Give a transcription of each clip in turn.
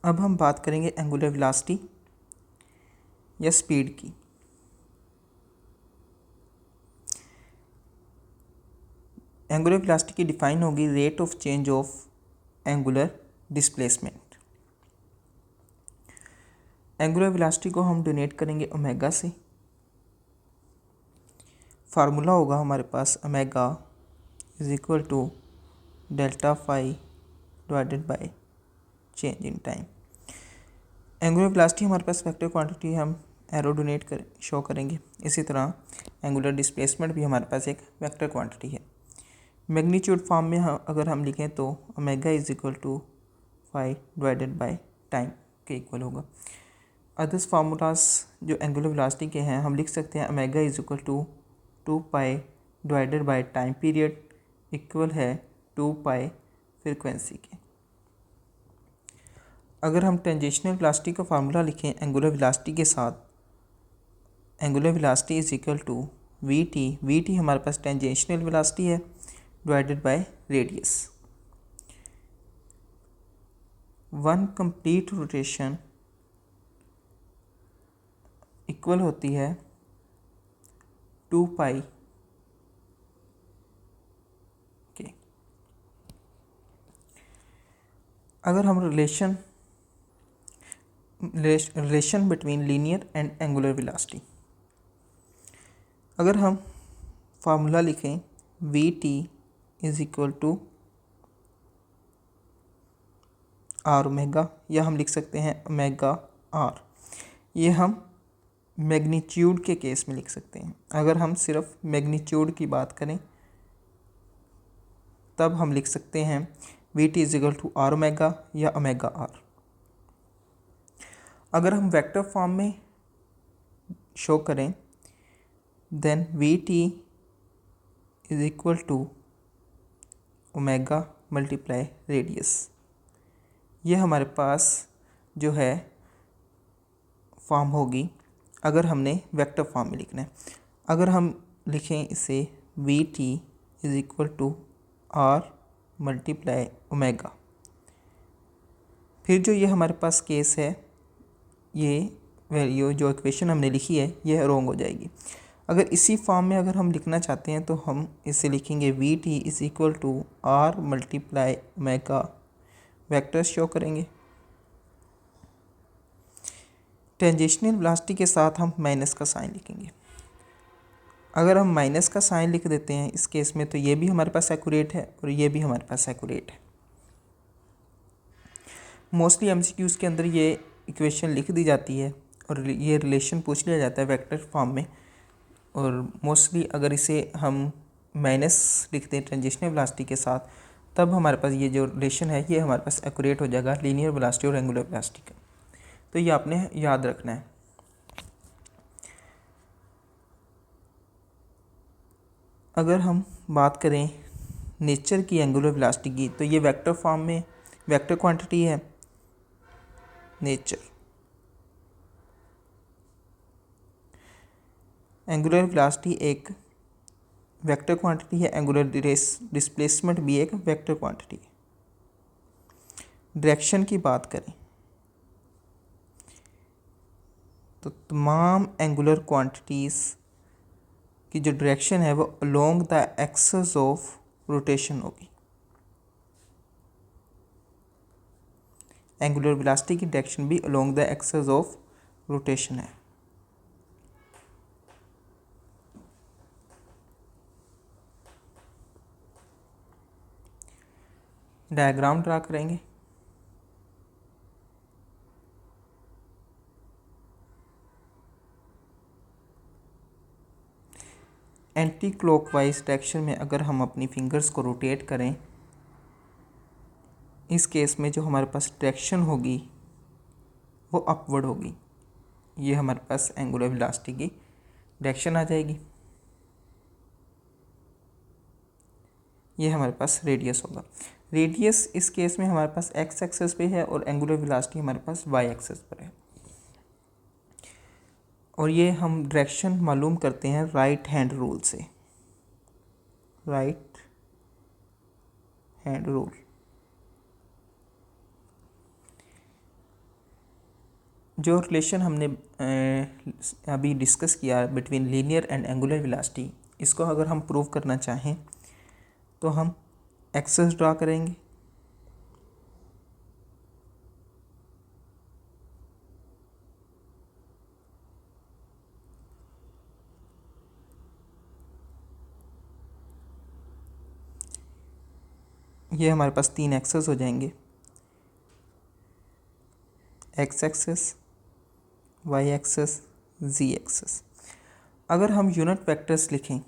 अब हम बात करेंगे एंगुलर वेलोसिटी या स्पीड की। एंगुलर वेलोसिटी की डिफाइन होगी rate of change of angular displacement. Angular velocity को हम डोनेट करेंगे ओमेगा से। फार्मूला होगा हमारे पास omega is equal to delta phi divided by change in time. Angular velocity हमारे पास वेक्टर क्वांटिटी, हम एरो डोनेट कर शो करेंगे। इसी तरह एंगुलर डिस्प्लेसमेंट भी हमारे पास एक वेक्टर क्वांटिटी है। मैग्नीट्यूड फॉर्म में अगर हम लिखें तो omega is equal to phi divided by time के इक्वल होगा। अदर्स फार्मूलाज जो एंगुलर वेलोसिटी के हैं हम लिख सकते हैं omega is equal to 2 pi divided by time period equal है 2 पाई फ्रीक्वेंसी के। अगर हम टेंजेंशियल वेलोसिटी का फार्मूला लिखें एंगुलर वेलोसिटी के साथ, angular velocity is equal to v t हमारे पास टेंजेंशियल वेलोसिटी है divided by radius. One complete rotation equal होती है 2 पाई के। अगर हम relation between linear and angular velocity, अगर हम फार्मूला लिखें v t is equal to r omega, या हम लिख सकते हैं ओमेगा आर, ये हम मैग्नीट्यूड के केस में लिख सकते हैं। अगर हम सिर्फ मैग्नीट्यूड की बात करें तब हम लिख सकते हैं v t is equal to r omega या ओमेगा आर। अगर हम वेक्टर फॉर्म में शो करें then v t is equal to omega multiply radius. ये हमारे पास जो है फॉर्म होगी अगर हमने वेक्टर फॉर्म में लिखना है। अगर हम लिखें इसे v t is equal to r multiply omega, फिर जो ये हमारे पास केस है ये वैल्यू जो इक्वेशन हमने लिखी है ये रॉन्ग हो जाएगी। अगर इसी फॉर्म में अगर हम लिखना चाहते हैं तो हम इसे लिखेंगे v t is equal to r multiply omega, vector show करेंगे। टेंजेंशियल वेलोसिटी के साथ हम माइनस का साइन लिखेंगे। अगर हम माइनस का साइन लिख देते हैं इस केस में तो ये भी हमारे पास एक्यूरेट है और ये भी हमारे पास एक्यूरेट है। मोस्टली एमसीक्यूज़ के अंदर ये इक्वेशन लिख दी जाती है और ये रिलेशन पूछ लिया जाता है वेक्टर फॉर्म में, और मोस्टली अगर इसे हम माइनस लिखते हैं टेंजेंशियल वेलोसिटी के साथ तब हमारे पास ये जो रिलेशन है ये हमारे पास एक्यूरेट हो जाएगा लीनियर वेलोसिटी और एंगुलर वेलोसिटी का। तो ये आपने याद रखना है। अगर हम बात करें नेचर की एंगुलर वेलोसिटी की तो ये वेक्टर फॉर्म में वेक्टर क्वांटिटी है नेचर। एंगुलर वेलोसिटी एक वेक्टर क्वांटिटी है, एंगुलर डिस्प्लेसमेंट भी एक वेक्टर क्वांटिटी है। डायरेक्शन की बात करें तो तमाम एंगुलर क्वांटिटीज़ की जो डायरेक्शन है वो along the axis of rotation होगी। एंगुलर वेलोसिटी की डायरेक्शन भी along the axis of rotation है। डायग्राम ड्रा करेंगे। एंटी क्लॉकवाइज डायरेक्शन में अगर हम अपनी फिंगर्स को रोटेट करें, इस केस में जो हमारे पास डायरेक्शन होगी वो अपवर्ड होगी। ये हमारे पास एंगुलर वेलोसिटी की डायरेक्शन आ जाएगी। ये हमारे पास रेडियस होगा। रेडियस इस केस में हमारे पास एक्स एक्सेस पे है और एंगुलर वेलोसिटी हमारे पास वाई एक्सेस पर है। और ये हम डायरेक्शन मालूम करते हैं राइट हैंड रूल से। राइट हैंड रूल जो रिलेशन हमने अभी डिस्कस किया between linear and angular velocity, इसको अगर हम प्रूव करना चाहें तो हम एक्सेस ड्रा करेंगे। ये हमारे पास 3 एक्सेस हो जाएंगे, x axes, y axes, z axes. अगर हम यूनिट वेक्टर्स लिखें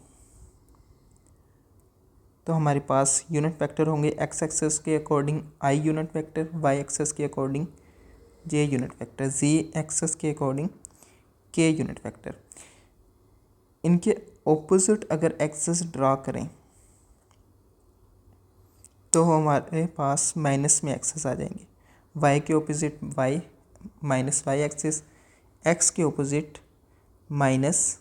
तो हमारे पास यूनिट वेक्टर होंगे एक्स एक्सेस के according i unit vector, y axes के according j unit vector, z axes के अकॉर्डिंग के यूनिट वेक्टर। इनके ऑपोजिट अगर एक्सेस ड्रा करें तो हमारे पास माइनस में एक्सेस आ जाएंगे। वाई के opposite Y minus Y axis, X के ऑपोजिट माइनस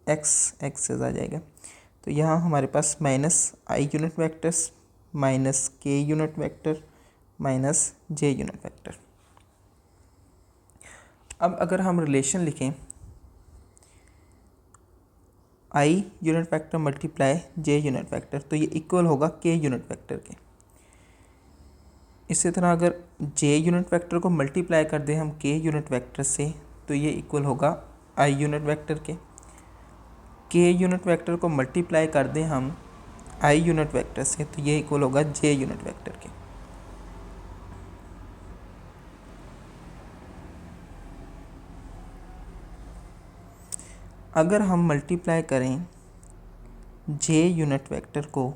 एक्स एक्सेस आ जाएगा। तो यहाँ हमारे पास minus I unit vectors, minus K unit vector, minus J unit vector. अब अगर हम रिलेशन लिखें I unit vector multiply J unit vector, तो ये इक्वल होगा के यूनिट वेक्टर के। इसी तरह अगर जे यूनिट वेक्टर को मल्टीप्लाई कर दें हम के यूनिट वेक्टर से, तो ये इक्वल होगा आई यूनिट वेक्टर के यूनिट वेक्टर को मल्टीप्लाई कर दें हम आई यूनिट वेक्टर से, तो ये इक्वल होगा जे यूनिट वेक्टर के। अगर हम मल्टीप्लाई करें जे यूनिट वेक्टर को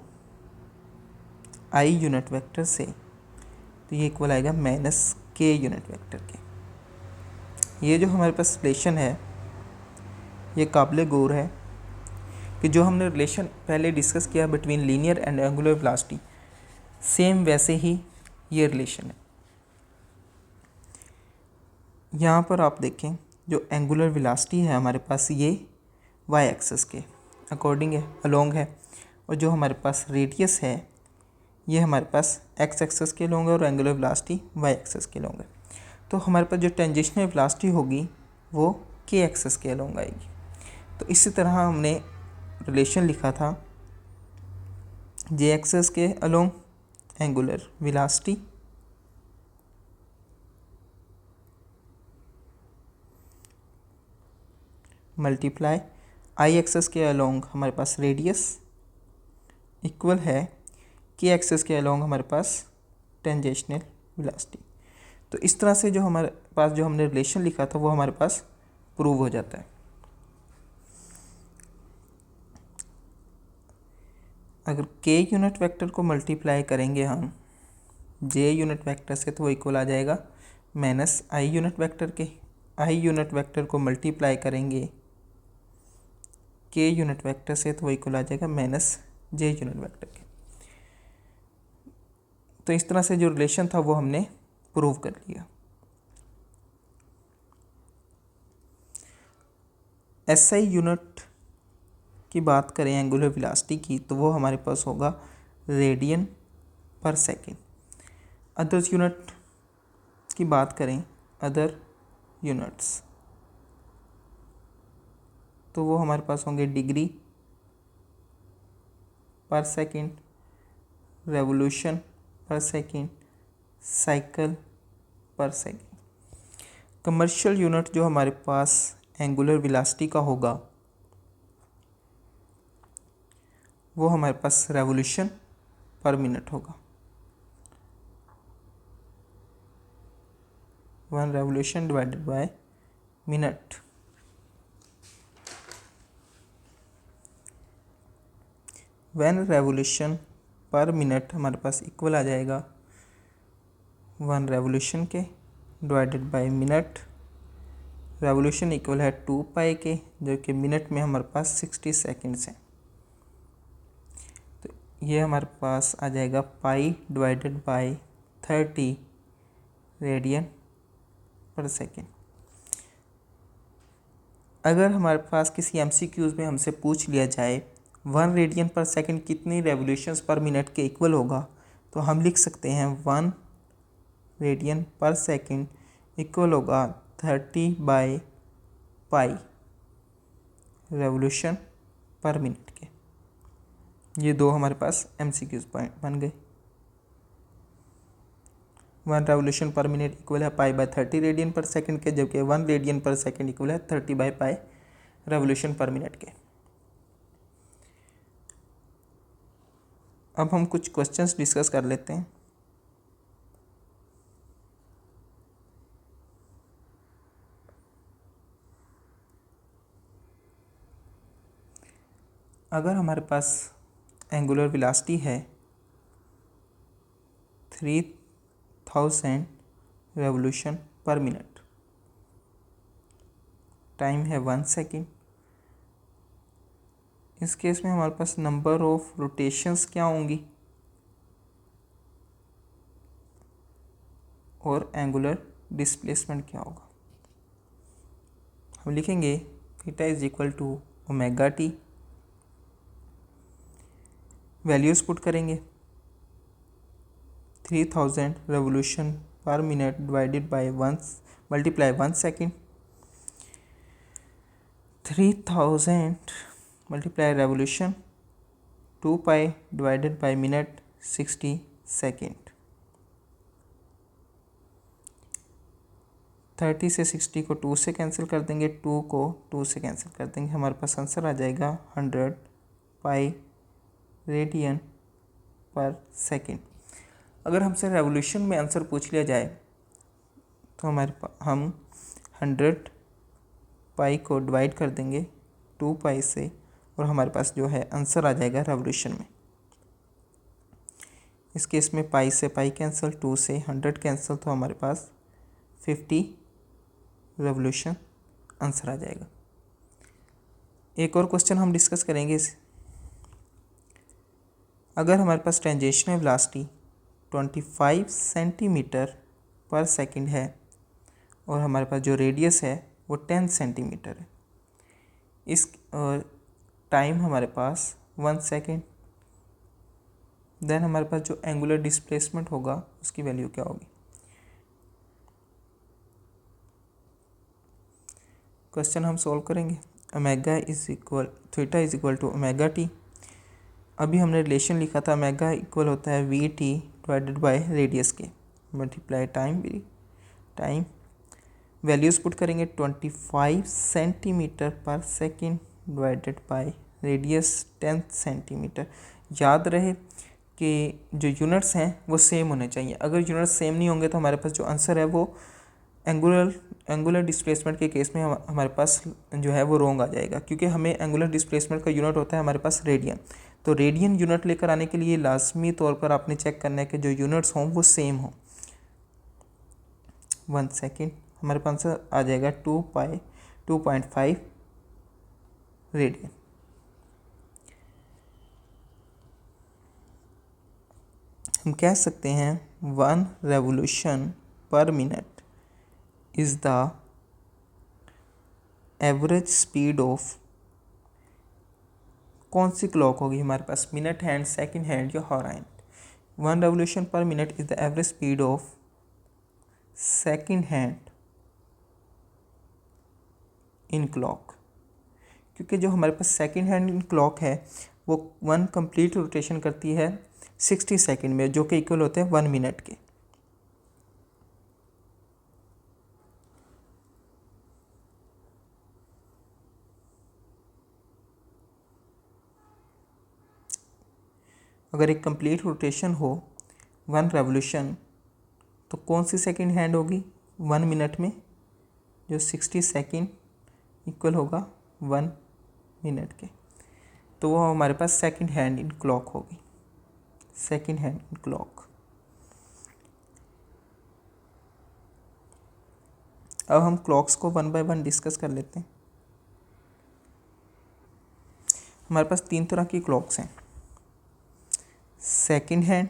आई यूनिट वेक्टर से, तो ये इक्वल आएगा माइनस के यूनिट वेक्टर के। ये जो हमारे पास रिलेशन है ये काबिल गौर है कि जो हमने रिलेशन पहले डिस्कस किया between linear and angular velocity, same वैसे ही ये रिलेशन है। यहाँ पर आप देखें जो एंगुलर वेलोसिटी है हमारे पास ये वाई एक्सेस के अकॉर्डिंग है, अलोंग है, और जो हमारे पास रेडियस है ये हमारे पास एक्स एक्सेस के अलोंग है और एंगुलर वेलोसिटी वाई एक्सेस के अलोंग है। तो हमारे पास जो टेंजेंशियल वेलोसिटी होगी वो के एक्सेस के अलोंग आएगी। तो इसी तरह हमने रिलेशन लिखा था जे एक्सेस के अलोंग एंगुलर वेलोसिटी मल्टीप्लाई आई एक्सेस के अलोंग हमारे पास रेडियस इक्वल है के एक्सेस के अलोंग हमारे पास टेंजेंशियल वेलोसिटी। तो इस तरह से जो हमारे पास जो हमने रिलेशन लिखा था वो हमारे पास प्रूव हो जाता है। अगर के यूनिट वेक्टर को मल्टीप्लाई करेंगे हम जे यूनिट वेक्टर से, तो वो इक्वल आ जाएगा माइनस आई यूनिट वेक्टर के। आई यूनिट वेक्टर को मल्टीप्लाई करेंगे के यूनिट वेक्टर से, तो वो इक्वल आ जाएगा माइनस जे यूनिट वेक्टर के। तो इस तरह से जो रिलेशन था वो हमने प्रूव कर लिया। एसआई यूनिट की बात करें एंगुलर वेलोसिटी की, तो वो हमारे पास होगा radian per second. Others unit की बात करें, अदर यूनिट्स, तो वो हमारे पास होंगे डिग्री पर सेकेंड, रेवोल्यूशन पर सेकेंड, साइकिल पर सेकेंड। कमर्शियल यूनिट जो हमारे पास एंगुलर वेलोसिटी का होगा वो हमारे पास रेवोल्यूशन पर मिनट होगा। 1 revolution divided by minute. One revolution पर मिनट हमारे पास इक्वल आ जाएगा 1 रेवोल्यूशन के divided by minute. Revolution equal है 2 पाई के, जो कि मिनट में हमारे पास 60 सेकेंड्स हैं। तो ये हमारे पास आ जाएगा पाई divided bye 30 radian per second. अगर हमारे पास किसी एमसीक्यूज़ में हमसे पूछ लिया जाए 1 रेडियन पर सेकेंड कितनी रेवोल्यूशंस पर मिनट के इक्वल होगा, तो हम लिख सकते हैं 1 रेडियन पर सेकेंड इक्वल होगा 30/पाई रेवोल्यूशन पर मिनट के। ये दो हमारे पास MCQs पॉइंट बन गए। 1 रेवोल्यूशन पर मिनट इक्वल है π/30 रेडियन पर सेकंड के, जबकि 1 रेडियन पर सेकंड इक्वल है 30/पाई रेवोल्यूशन पर मिनट के। अब हम कुछ क्वेश्चंस डिस्कस कर लेते हैं। अगर हमारे पास एंगुलर वेलोसिटी है 3000 रेवोल्यूशन पर मिनट, टाइम है 1 सेकेंड। इस केस में हमारे पास नंबर ऑफ रोटेशंस क्या होंगी और एंगुलर डिस्प्लेसमेंट क्या होगा। हम लिखेंगे theta is equal to omega t, values put करेंगे 3000 रेवोल्यूशन पर minute divided by 1 multiply 1 second, 3000 multiply revolution 2 pi divided by minute 60 second. 30 से 60 को 2 से कैंसिल कर देंगे, 2 को 2 से कैंसिल कर देंगे, हमारे पास आंसर आ जाएगा 100 पाई रेडियन पर सेकेंड। अगर हमसे रेवोल्यूशन में आंसर पूछ लिया जाए तो हम 100 पाई को डिवाइड कर देंगे 2 पाई से और हमारे पास जो है आंसर आ जाएगा रेवोल्यूशन में। इस केस में पाई से पाई कैंसिल, 2 से 100 कैंसिल, तो हमारे पास 50 रेवोल्यूशन आंसर आ जाएगा। एक और क्वेश्चन हम डिस्कस करेंगे। अगर हमारे पास टेंजेंशियल वेलोसिटी 25 सेंटीमीटर पर सेकंड है और हमारे पास जो रेडियस है वो 10 सेंटीमीटर है, इस टाइम हमारे पास 1 सेकेंड, देन हमारे पास जो एंगुलर डिस्प्लेसमेंट होगा उसकी वैल्यू क्या होगी। क्वेश्चन हम सॉल्व करेंगे। Theta is equal to omega t. अभी हमने रिलेशन लिखा था, ओमेगा इक्वल होता है VT डिवाइडेड बाय रेडियस के, मल्टीप्लाई टाइम वैल्यूज़ पुट करेंगे 25 सेंटीमीटर पर second divided by radius 10 centimetre. याद रहे कि जो यूनिट्स हैं वो सेम होने चाहिए। अगर यूनिट्स सेम नहीं होंगे तो हमारे पास जो आंसर है वो एंगुलर डिस्प्लेसमेंट के केस में हमारे पास जो है वो रॉन्ग आ जाएगा, क्योंकि हमें एंगुलर डिस्प्लेसमेंट का यूनिट होता है हमारे पास रेडियन। तो रेडियन यूनिट लेकर आने के लिए लाजमी तौर पर आपने चेक करना है कि जो यूनिट्स हों वो सेम हों। 1 सेकेंड, हमारे पास आंसर आ जाएगा 2.5 रेडियन। हम कह सकते हैं 1 रेवोल्यूशन पर minute is the average speed of, कौन सी क्लॉक होगी हमारे पास, मिनट हैंड, सेकंड हैंड या हॉर हैंड। 1 रेवोल्यूशन पर minute is the average speed of second hand in clock, क्योंकि जो हमारे पास सेकंड हैंड इन क्लॉक है वो 1 कंप्लीट रोटेशन करती है 60 सेकंड में, जो कि इक्वल होते हैं 1 मिनट के। अगर एक कंप्लीट रोटेशन हो 1 रेवोल्यूशन, तो कौन सी सेकंड हैंड होगी 1 मिनट में, जो 60 सेकंड इक्वल होगा 1 मिनट के, तो वो हमारे पास सेकंड हैंड इन क्लॉक होगी, सेकंड हैंड इन क्लॉक। अब हम क्लॉक्स को 1 बाय 1 डिस्कस कर लेते हैं। हमारे पास 3 तरह की क्लॉक्स हैं, सेकंड हैंड,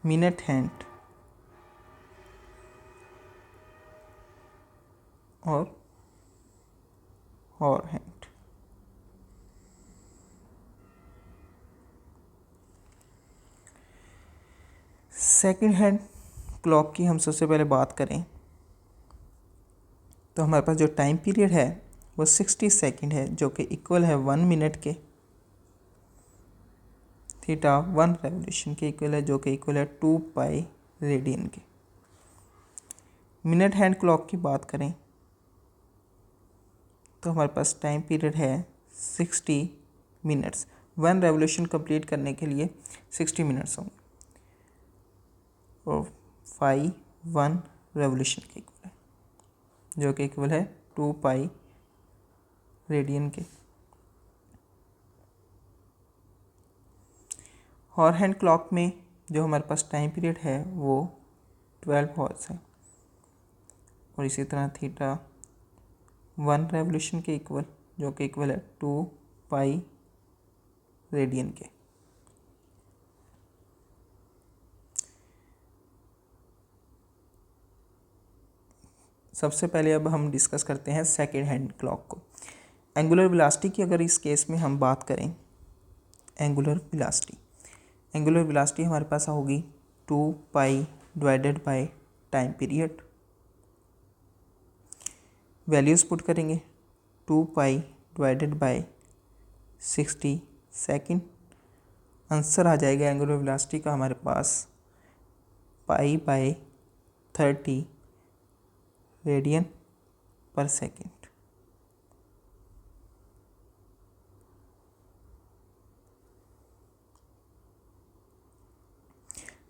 मिनट हैंड और hour hand. Second hand clock की हम सबसे पहले बात करें तो हमारे पास जो टाइम पीरियड है वो 60 सेकंड है, जो कि इक्वल है 1 मिनट के। थीटा 1 रेवोल्यूशन के इक्वल है, जो कि इक्वल है 2 पाई रेडियन के। मिनट हैंड क्लॉक की बात करें तो हमारे पास टाइम पीरियड है 60 मिनट्स। 1 रेवोल्यूशन कंप्लीट करने के लिए 60 मिनट्स होंगे और 1 रेवोल्यूशन के इक्वल है, जो कि इक्वल है 2 पाई रेडियन के। हॉर हैंड क्लॉक में जो हमारे पास टाइम पीरियड है वो 12 हॉर्स है और इसी तरह थीटा 1 रेवोल्यूशन के इक्वल, जो कि इक्वल है 2 पाई रेडियन के। सबसे पहले अब हम डिस्कस करते हैं सेकेंड हैंड क्लॉक को। एंगुलर वेलोसिटी की अगर इस केस में हम बात करें, एंगुलर वेलोसिटी हमारे पास होगी 2 pi divided by time period. Values put करेंगे, 2 pi divided by 60 second. Answer आ जाएगा एंगुलर वेलोसिटी का हमारे पास pi by 30 radian per second.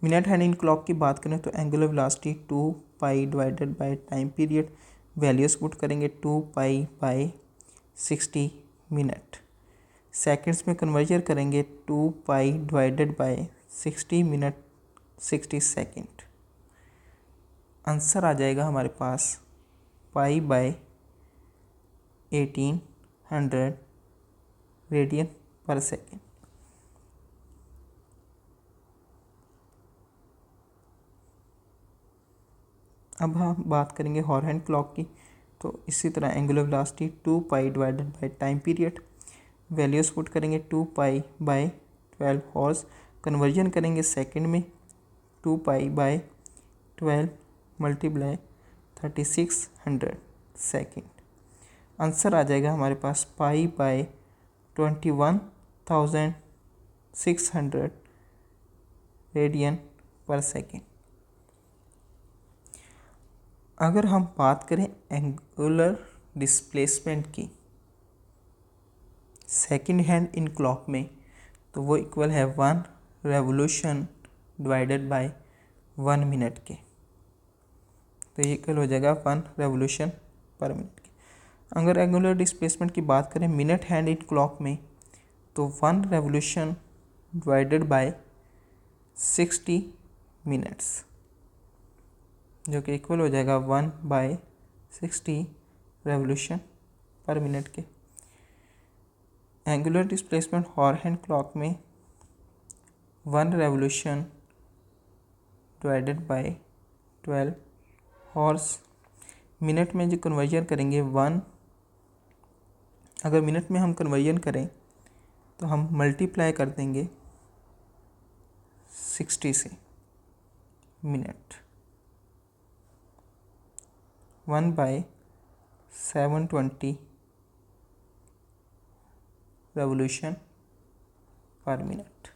Minute hand in clock की बात करें तो angular velocity 2 pi divided by time period. Values put करेंगे 2 पाई बाय 60 मिनट। सेकंड्स में कन्वर्जन करेंगे 2 pi divided by 60 minute 60 second. Answer आ जाएगा हमारे पास pi bye 1800 radian per second. अब हम बात करेंगे हॉर हैंड क्लॉक की। तो इसी तरह angular velocity 2 pi divided by time period. Values put करेंगे 2 पाई बाय 12 हॉर्स। कन्वर्जन करेंगे सेकंड में, 2 pi by 12 multiply 3600 second. Answer आ जाएगा हमारे पास pi by 21,600 radian per second. अगर हम बात करें एंगुलर डिस्प्लेसमेंट की सेकंड हैंड इन क्लॉक में, तो वो इक्वल है 1 रेवोल्यूशन डिवाइडेड बाय 1 मिनट के। तो ये इक्वल हो जाएगा 1 रेवोल्यूशन पर मिनट के। अगर एंगुलर डिस्प्लेसमेंट की बात करें मिनट हैंड इन क्लॉक में, तो 1 रेवोल्यूशन डिवाइडेड बाय 60 मिनट्स, जो कि इक्वल हो जाएगा 1 बाय 60 रेवोल्यूशन पर मिनट के। Angular displacement hour hand clock में 1 revolution divided by 12 hours. Minute में जो कन्वर्जन करेंगे 1, अगर मिनट में हम कन्वर्जन करें तो हम मल्टीप्लाई कर देंगे 60 से मिनट, 1 बाय 720 रेवोल्यूशन पर मिनट।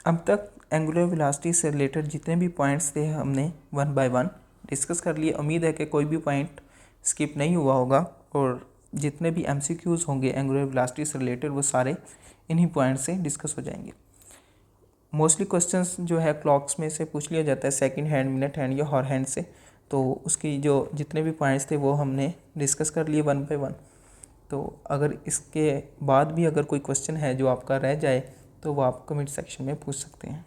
अब तक एंगुलर वेलोसिटी से रिलेटेड जितने भी पॉइंट्स थे हमने 1 बाय 1 डिस्कस कर लिए। उम्मीद है कि कोई भी पॉइंट स्किप नहीं हुआ होगा और जितने भी MCQs होंगे एंगुलर वेलोसिटी से रिलेटेड वो सारे इन्हीं पॉइंट से डिस्कस हो जाएंगे। मोस्टली क्वेश्चंस जो है क्लॉक्स में से पूछ लिया जाता है सेकंड हैंड, मिनट हैंड या हॉर हैंड से, तो उसकी जो जितने भी पॉइंट्स थे वो हमने डिस्कस कर लिए 1 बाय 1। तो अगर इसके बाद भी अगर कोई क्वेश्चन है जो आपका रह जाए तो वो आप कमेंट सेक्शन में पूछ सकते हैं।